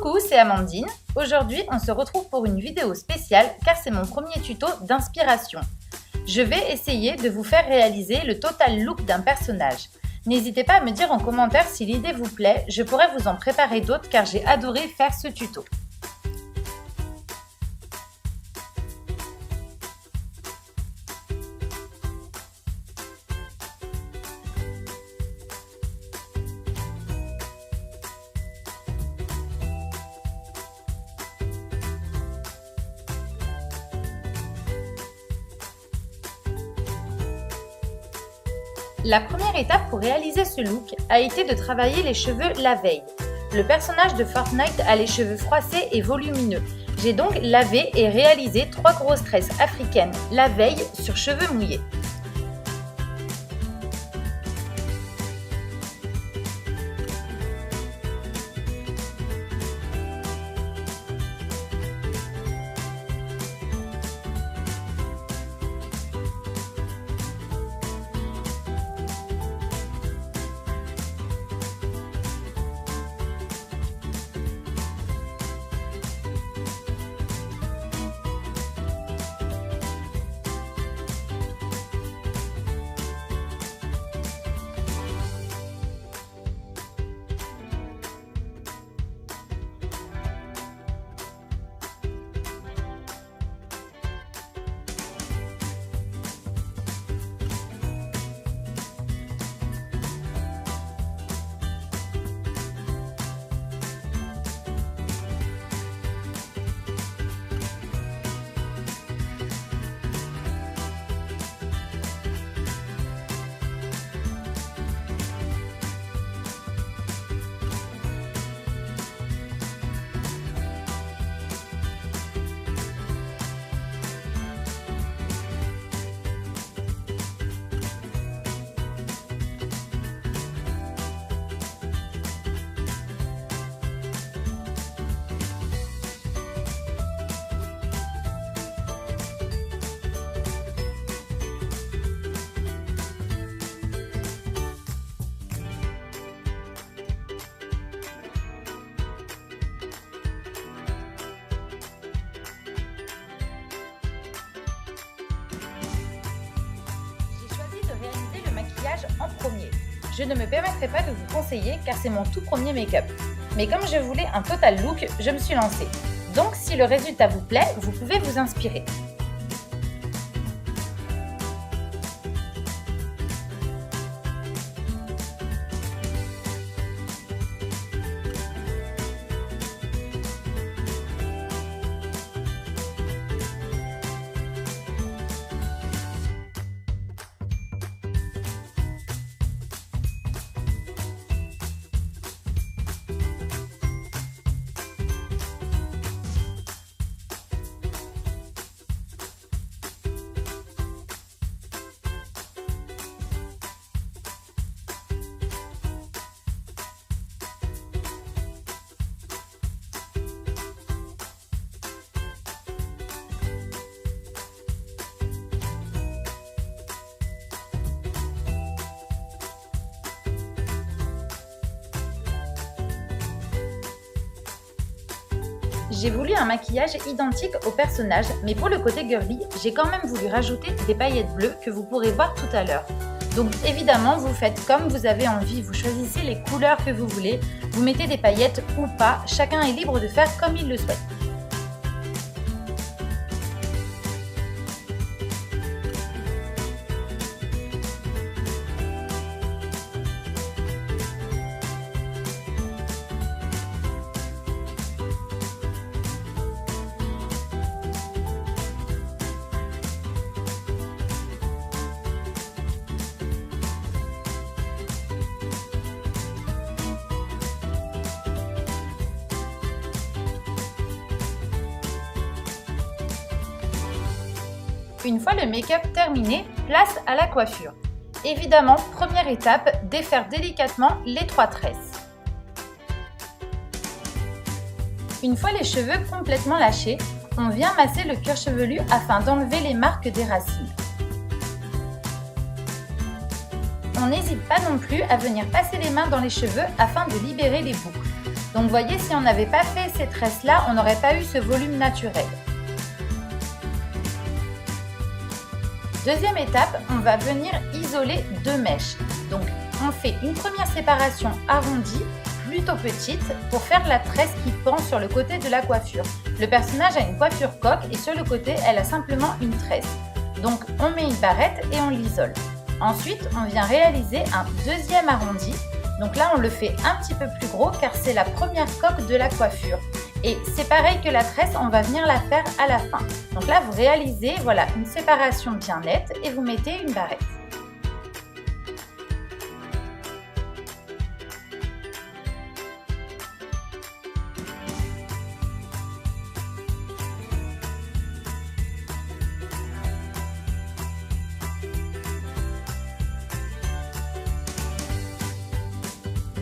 Coucou, c'est Amandine. Aujourd'hui, on se retrouve pour une vidéo spéciale car c'est mon premier tuto d'inspiration. Je vais essayer de vous faire réaliser le total look d'un personnage. N'hésitez pas à me dire en commentaire si l'idée vous plaît, je pourrais vous en préparer d'autres car j'ai adoré faire ce tuto. La première étape pour réaliser ce look a été de travailler les cheveux la veille. Le personnage de Fortnite a les cheveux froissés et volumineux. J'ai donc lavé et réalisé 3 grosses tresses africaines la veille sur cheveux mouillés. En premier. Je ne me permettrai pas de vous conseiller car c'est mon tout premier make-up. Mais comme je voulais un total look, je me suis lancée. Donc si le résultat vous plaît, vous pouvez vous inspirer. J'ai voulu un maquillage identique au personnage, mais pour le côté girly, j'ai quand même voulu rajouter des paillettes bleues que vous pourrez voir tout à l'heure. Donc évidemment, vous faites comme vous avez envie, vous choisissez les couleurs que vous voulez, vous mettez des paillettes ou pas, chacun est libre de faire comme il le souhaite. Une fois le make-up terminé, place à la coiffure. Évidemment, première étape, défaire délicatement les 3 tresses. Une fois les cheveux complètement lâchés, on vient masser le cuir chevelu afin d'enlever les marques des racines. On n'hésite pas non plus à venir passer les mains dans les cheveux afin de libérer les boucles. Donc vous voyez, si on n'avait pas fait ces tresses-là, on n'aurait pas eu ce volume naturel. Deuxième étape, on va venir isoler 2 mèches. Donc on fait une première séparation arrondie, plutôt petite, pour faire la tresse qui pend sur le côté de la coiffure. Le personnage a une coiffure coque et sur le côté, elle a simplement une tresse. Donc on met une barrette et on l'isole. Ensuite, on vient réaliser un deuxième arrondi. Donc là, on le fait un petit peu plus gros car c'est la première coque de la coiffure. Et c'est pareil que la tresse, on va venir la faire à la fin. Donc là, vous réalisez voilà, une séparation bien nette et vous mettez une barrette.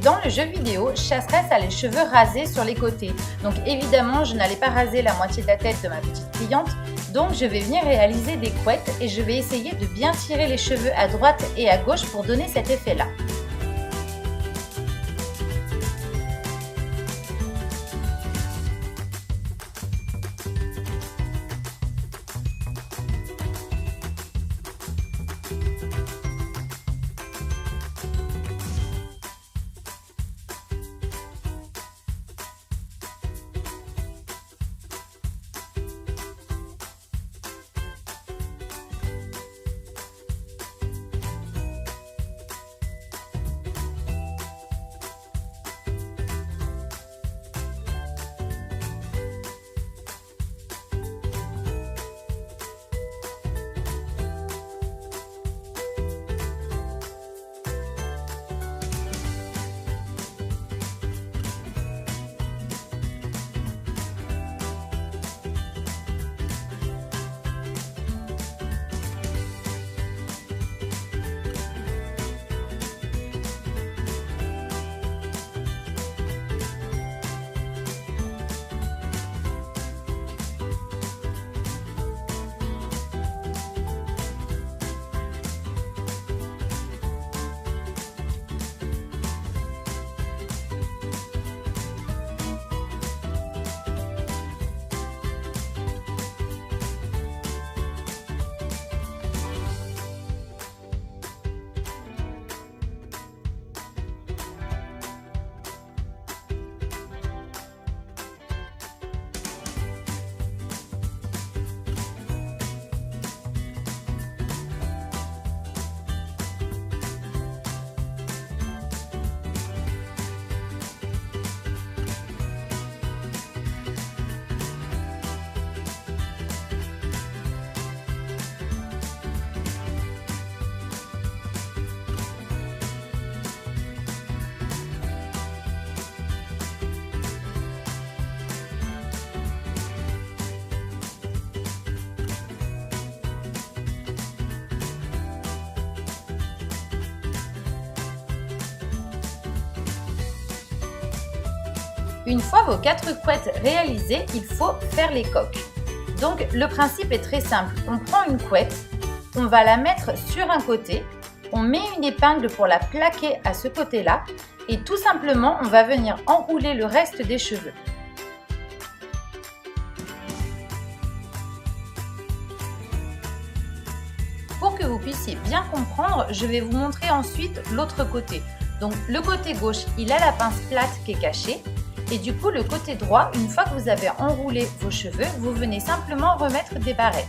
Dans le jeu vidéo, Chasseresse a les cheveux rasés sur les côtés. Donc évidemment, je n'allais pas raser la moitié de la tête de ma petite cliente. Donc je vais venir réaliser des couettes et je vais essayer de bien tirer les cheveux à droite et à gauche pour donner cet effet-là. Une fois vos 4 couettes réalisées, il faut faire les coques. Donc le principe est très simple. On prend une couette, on va la mettre sur un côté, on met une épingle pour la plaquer à ce côté-là et tout simplement on va venir enrouler le reste des cheveux. Pour que vous puissiez bien comprendre, je vais vous montrer ensuite l'autre côté. Donc le côté gauche, il a la pince plate qui est cachée. Et du coup, le côté droit, une fois que vous avez enroulé vos cheveux, vous venez simplement remettre des barrettes.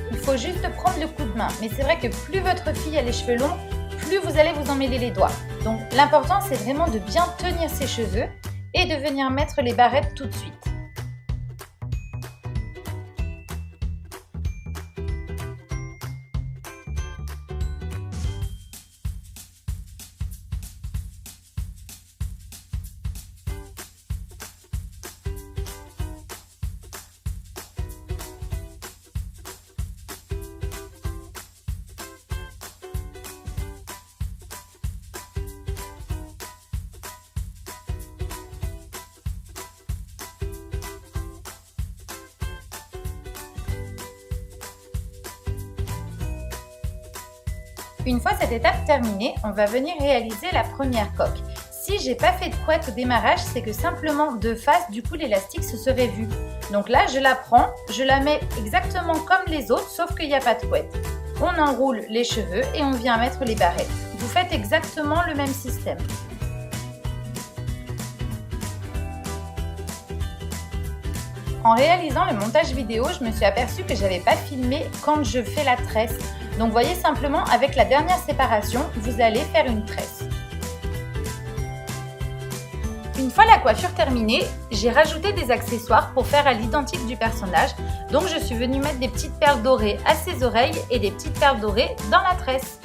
Il faut juste prendre le coup de main. Mais c'est vrai que plus votre fille a les cheveux longs, plus vous allez vous emmêler les doigts. Donc l'important, c'est vraiment de bien tenir ses cheveux et de venir mettre les barrettes tout de suite. Une fois cette étape terminée, on va venir réaliser la première coque. Si j'ai pas fait de couette au démarrage, c'est que simplement de face, du coup l'élastique se serait vu. Donc là, je la prends, je la mets exactement comme les autres, sauf qu'il n'y a pas de couette. On enroule les cheveux et on vient mettre les barrettes. Vous faites exactement le même système. En réalisant le montage vidéo, je me suis aperçue que j'avais pas filmé quand je fais la tresse. Donc voyez simplement avec la dernière séparation, vous allez faire une tresse. Une fois la coiffure terminée, j'ai rajouté des accessoires pour faire à l'identique du personnage. Donc je suis venue mettre des petites perles dorées à ses oreilles et des petites perles dorées dans la tresse.